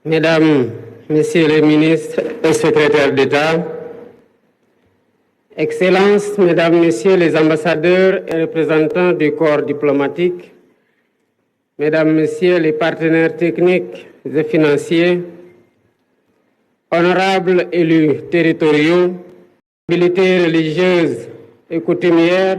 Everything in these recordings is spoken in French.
Mesdames, Messieurs les ministres et secrétaires d'État, Excellences, Mesdames, Messieurs les ambassadeurs et représentants du corps diplomatique, Mesdames, Messieurs les partenaires techniques et financiers, honorables élus territoriaux, nobilités religieuses et coutumières,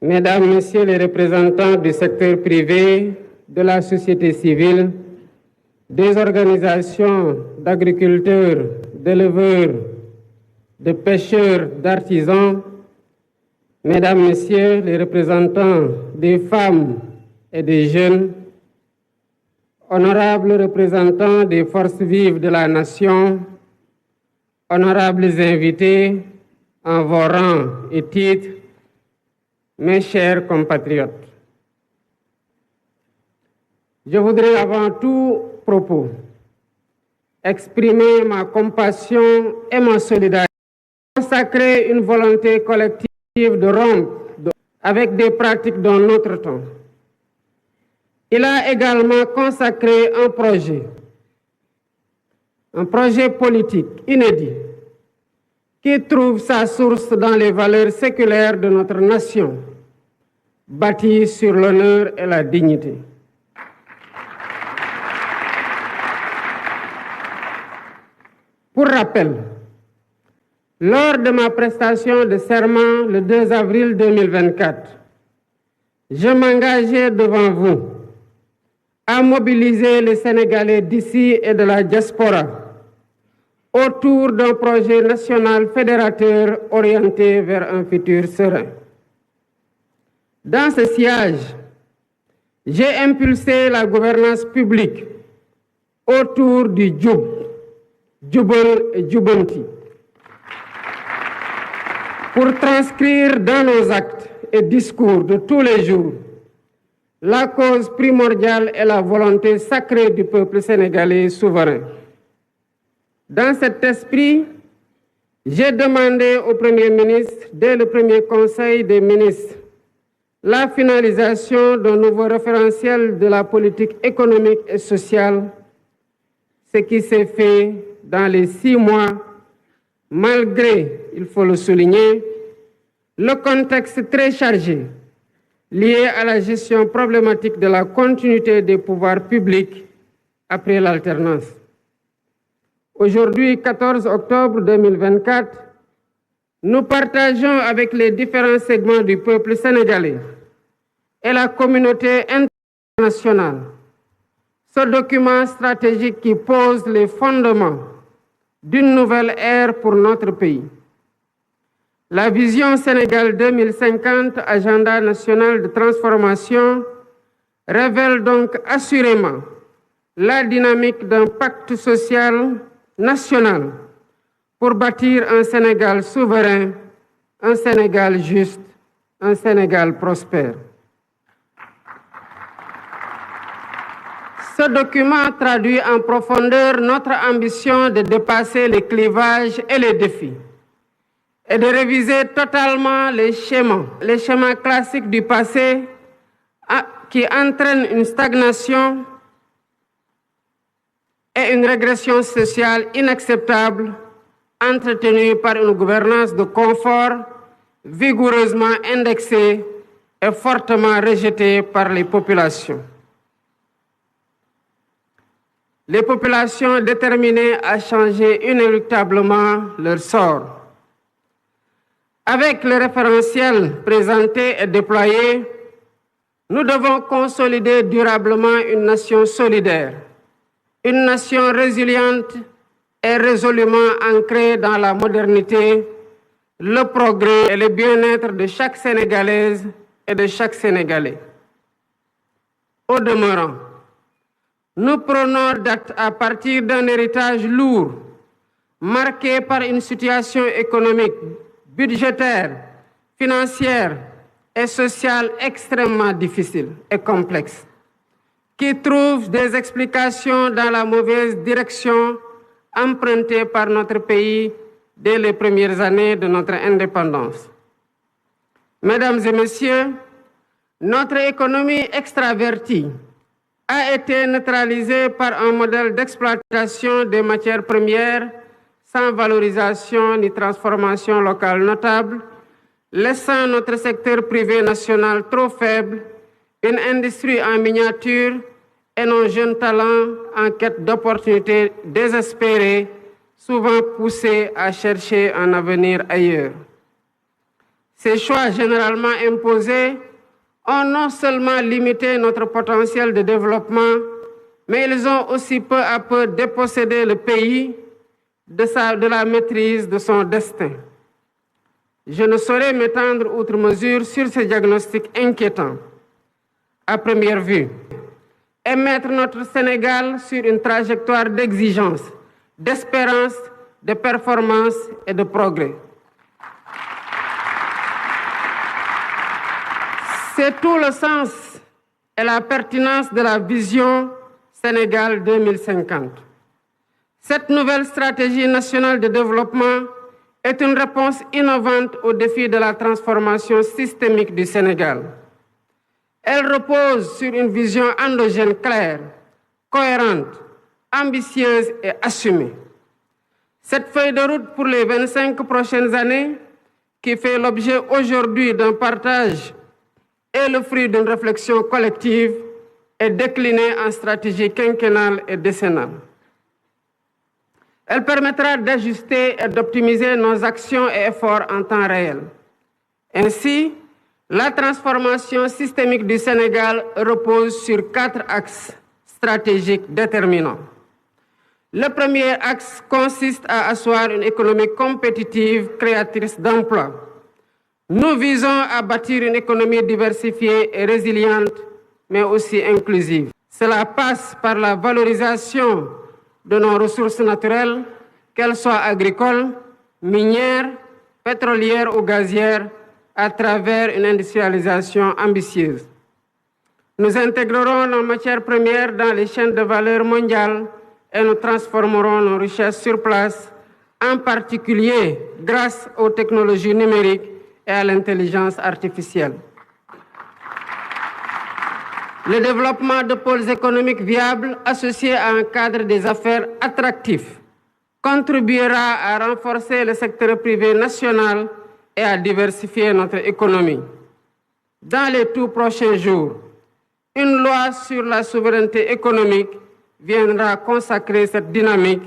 Mesdames, Messieurs les représentants du secteur privé, de la société civile, des organisations d'agriculteurs, d'éleveurs, de pêcheurs, d'artisans, Mesdames, Messieurs les représentants des femmes et des jeunes, honorables représentants des forces vives de la nation, honorables invités en vos rangs et titres, mes chers compatriotes. Je voudrais avant tout propos exprimer ma compassion et ma solidarité, consacrer une volonté collective de rompre avec des pratiques d'un autre temps. Il a également consacré un projet politique inédit qui trouve sa source dans les valeurs séculaires de notre nation, bâties sur l'honneur et la dignité. Pour rappel, lors de ma prestation de serment le 2 avril 2024, je m'engageais devant vous à mobiliser les Sénégalais d'ici et de la diaspora autour d'un projet national fédérateur orienté vers un futur serein. Dans ce sillage, j'ai impulsé la gouvernance publique autour du Djoub, Djoubal et Djoubanti, pour transcrire dans nos actes et discours de tous les jours la cause primordiale et la volonté sacrée du peuple sénégalais souverain. Dans cet esprit, j'ai demandé au Premier ministre, dès le premier Conseil des ministres, la finalisation d'un nouveau référentiel de la politique économique et sociale, ce qui s'est fait dans les 6 mois, malgré, il faut le souligner, le contexte très chargé lié à la gestion problématique de la continuité des pouvoirs publics après l'alternance. Aujourd'hui, 14 octobre 2024, nous partageons avec les différents segments du peuple sénégalais et la communauté internationale ce document stratégique qui pose les fondements d'une nouvelle ère pour notre pays. La vision Sénégal 2050, agenda national de transformation, révèle donc assurément la dynamique d'un pacte social national pour bâtir un Sénégal souverain, un Sénégal juste, un Sénégal prospère. Ce document traduit en profondeur notre ambition de dépasser les clivages et les défis et de réviser totalement les schémas classiques du passé qui entraînent une stagnation et une régression sociale inacceptable, entretenue par une gouvernance de confort vigoureusement indexée et fortement rejetée par les populations. Les populations déterminées à changer inéluctablement leur sort. Avec le référentiel présenté et déployé, nous devons consolider durablement une nation solidaire, une nation résiliente et résolument ancrée dans la modernité, le progrès et le bien-être de chaque Sénégalaise et de chaque Sénégalais. Au demeurant, nous prenons date à partir d'un héritage lourd, marqué par une situation économique, budgétaire, financière et sociale extrêmement difficile et complexe, qui trouve des explications dans la mauvaise direction empruntée par notre pays dès les premières années de notre indépendance. Mesdames et messieurs, notre économie extravertie a été neutralisé par un modèle d'exploitation des matières premières sans valorisation ni transformation locale notable, laissant notre secteur privé national trop faible, une industrie en miniature et nos jeunes talents en quête d'opportunités désespérées, souvent poussés à chercher un avenir ailleurs. Ces choix généralement imposés ont non seulement limité notre potentiel de développement, mais ils ont aussi peu à peu dépossédé le pays de la maîtrise de son destin. Je ne saurais m'étendre outre mesure sur ces diagnostics inquiétants. À première vue, et mettre notre Sénégal sur une trajectoire d'exigence, d'espérance, de performance et de progrès. C'est tout le sens et la pertinence de la vision Sénégal 2050. Cette nouvelle stratégie nationale de développement est une réponse innovante au défi de la transformation systémique du Sénégal. Elle repose sur une vision endogène claire, cohérente, ambitieuse et assumée. Cette feuille de route pour les 25 prochaines années, qui fait l'objet aujourd'hui d'un partage et le fruit d'une réflexion collective, est déclinée en stratégie quinquennale et décennale. Elle permettra d'ajuster et d'optimiser nos actions et efforts en temps réel. Ainsi, la transformation systémique du Sénégal repose sur 4 axes stratégiques déterminants. Le premier axe consiste à asseoir une économie compétitive, créatrice d'emplois. Nous visons à bâtir une économie diversifiée et résiliente, mais aussi inclusive. Cela passe par la valorisation de nos ressources naturelles, qu'elles soient agricoles, minières, pétrolières ou gazières, à travers une industrialisation ambitieuse. Nous intégrerons nos matières premières dans les chaînes de valeur mondiales et nous transformerons nos richesses sur place, en particulier grâce aux technologies numériques et à l'intelligence artificielle. Le développement de pôles économiques viables associés à un cadre des affaires attractif contribuera à renforcer le secteur privé national et à diversifier notre économie. Dans les tout prochains jours, une loi sur la souveraineté économique viendra consacrer cette dynamique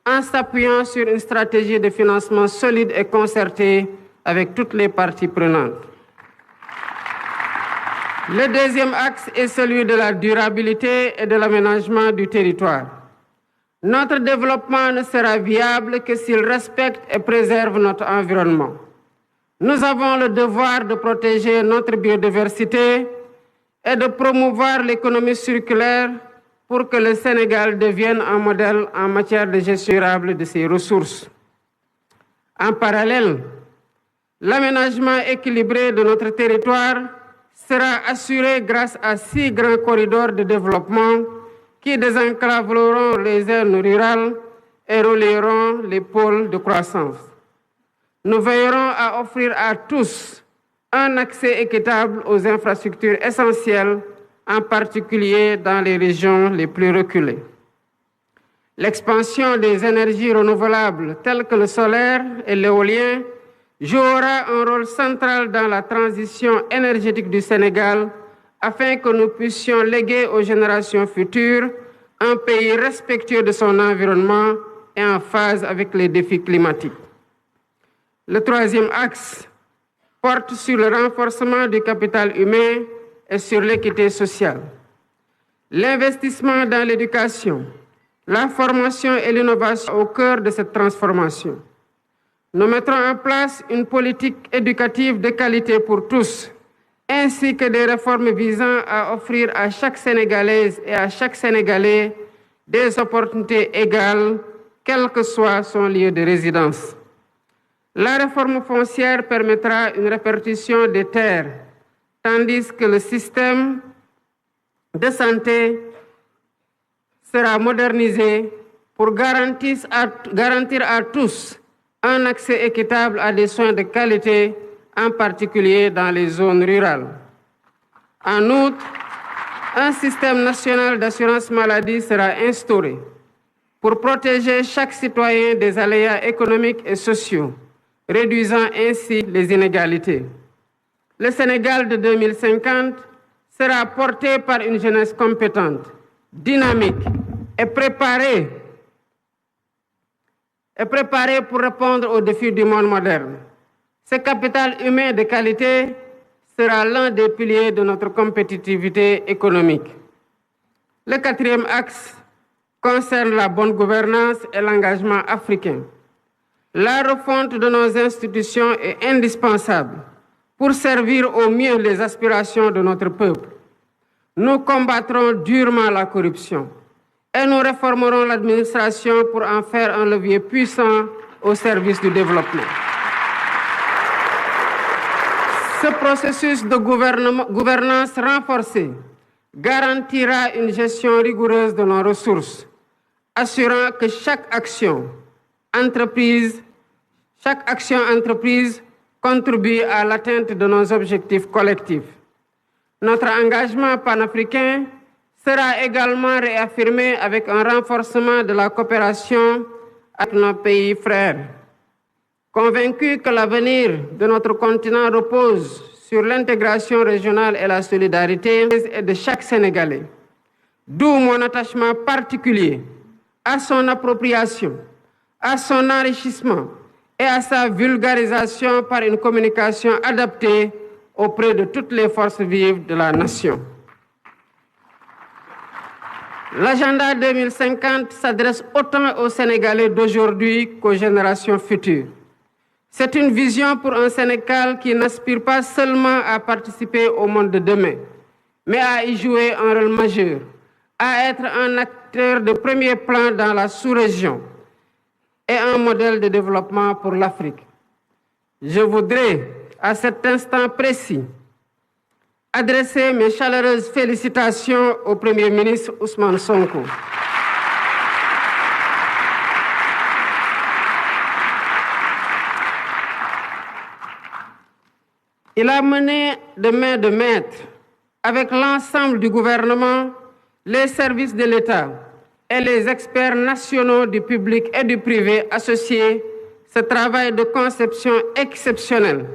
en s'appuyant sur une stratégie de financement solide et concertée avec toutes les parties prenantes. Le deuxième axe est celui de la durabilité et de l'aménagement du territoire. Notre développement ne sera viable que s'il respecte et préserve notre environnement. Nous avons le devoir de protéger notre biodiversité et de promouvoir l'économie circulaire pour que le Sénégal devienne un modèle en matière de gestion durable de ses ressources. En parallèle, l'aménagement équilibré de notre territoire sera assuré grâce à 6 grands corridors de développement qui désenclaveront les zones rurales et relieront les pôles de croissance. Nous veillerons à offrir à tous un accès équitable aux infrastructures essentielles, en particulier dans les régions les plus reculées. L'expansion des énergies renouvelables telles que le solaire et l'éolien jouera un rôle central dans la transition énergétique du Sénégal afin que nous puissions léguer aux générations futures un pays respectueux de son environnement et en phase avec les défis climatiques. Le troisième axe porte sur le renforcement du capital humain et sur l'équité sociale. L'investissement dans l'éducation, la formation et l'innovation au cœur de cette transformation. Nous mettrons en place une politique éducative de qualité pour tous, ainsi que des réformes visant à offrir à chaque Sénégalaise et à chaque Sénégalais des opportunités égales, quel que soit son lieu de résidence. La réforme foncière permettra une répartition des terres, tandis que le système de santé sera modernisé pour garantir à tous un accès équitable à des soins de qualité, en particulier dans les zones rurales. En outre, Un système national d'assurance maladie sera instauré pour protéger chaque citoyen des aléas économiques et sociaux, réduisant ainsi les inégalités. Le Sénégal de 2050 sera porté par une jeunesse compétente, dynamique et préparée pour répondre aux défis du monde moderne. Ce capital humain de qualité sera l'un des piliers de notre compétitivité économique. Le quatrième axe concerne la bonne gouvernance et l'engagement africain. La refonte de nos institutions est indispensable pour servir au mieux les aspirations de notre peuple. Nous combattrons durement la corruption et nous réformerons l'administration pour en faire un levier puissant au service du développement. Ce processus de gouvernance renforcée garantira une gestion rigoureuse de nos ressources, assurant que chaque action entreprise contribue à l'atteinte de nos objectifs collectifs. Notre engagement panafricain sera également réaffirmé avec un renforcement de la coopération avec nos pays frères. Convaincus que l'avenir de notre continent repose sur l'intégration régionale et la solidarité de chaque Sénégalais, d'où mon attachement particulier à son appropriation, à son enrichissement et à sa vulgarisation par une communication adaptée auprès de toutes les forces vives de la nation. L'agenda 2050 s'adresse autant aux Sénégalais d'aujourd'hui qu'aux générations futures. C'est une vision pour un Sénégal qui n'aspire pas seulement à participer au monde de demain, mais à y jouer un rôle majeur, à être un acteur de premier plan dans la sous-région et un modèle de développement pour l'Afrique. Je voudrais, à cet instant précis, adresser mes chaleureuses félicitations au Premier ministre Ousmane Sonko. Il a mené de main de maître avec l'ensemble du gouvernement, les services de l'État et les experts nationaux du public et du privé associés ce travail de conception exceptionnel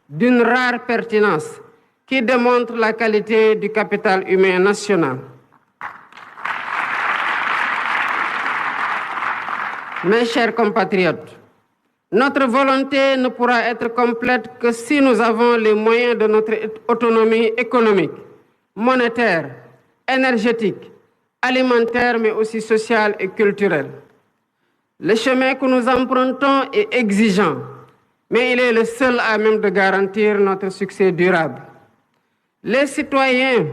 d'une rare pertinence qui démontre la qualité du capital humain national. Mes chers compatriotes, notre volonté ne pourra être complète que si nous avons les moyens de notre autonomie économique, monétaire, énergétique, alimentaire, mais aussi sociale et culturelle. Le chemin que nous empruntons est exigeant, mais il est le seul à même de garantir notre succès durable. Les citoyens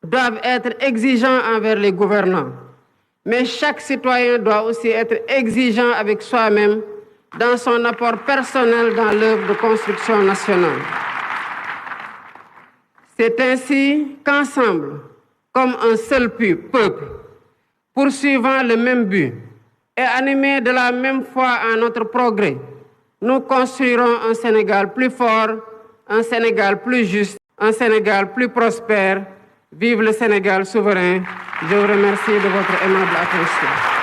doivent être exigeants envers les gouvernants, mais chaque citoyen doit aussi être exigeant avec soi-même dans son apport personnel dans l'œuvre de construction nationale. C'est ainsi qu'ensemble, comme un seul peuple, poursuivant le même but et animés de la même foi en notre progrès, nous construirons un Sénégal plus fort, un Sénégal plus juste, un Sénégal plus prospère. Vive le Sénégal souverain. Je vous remercie de votre aimable attention.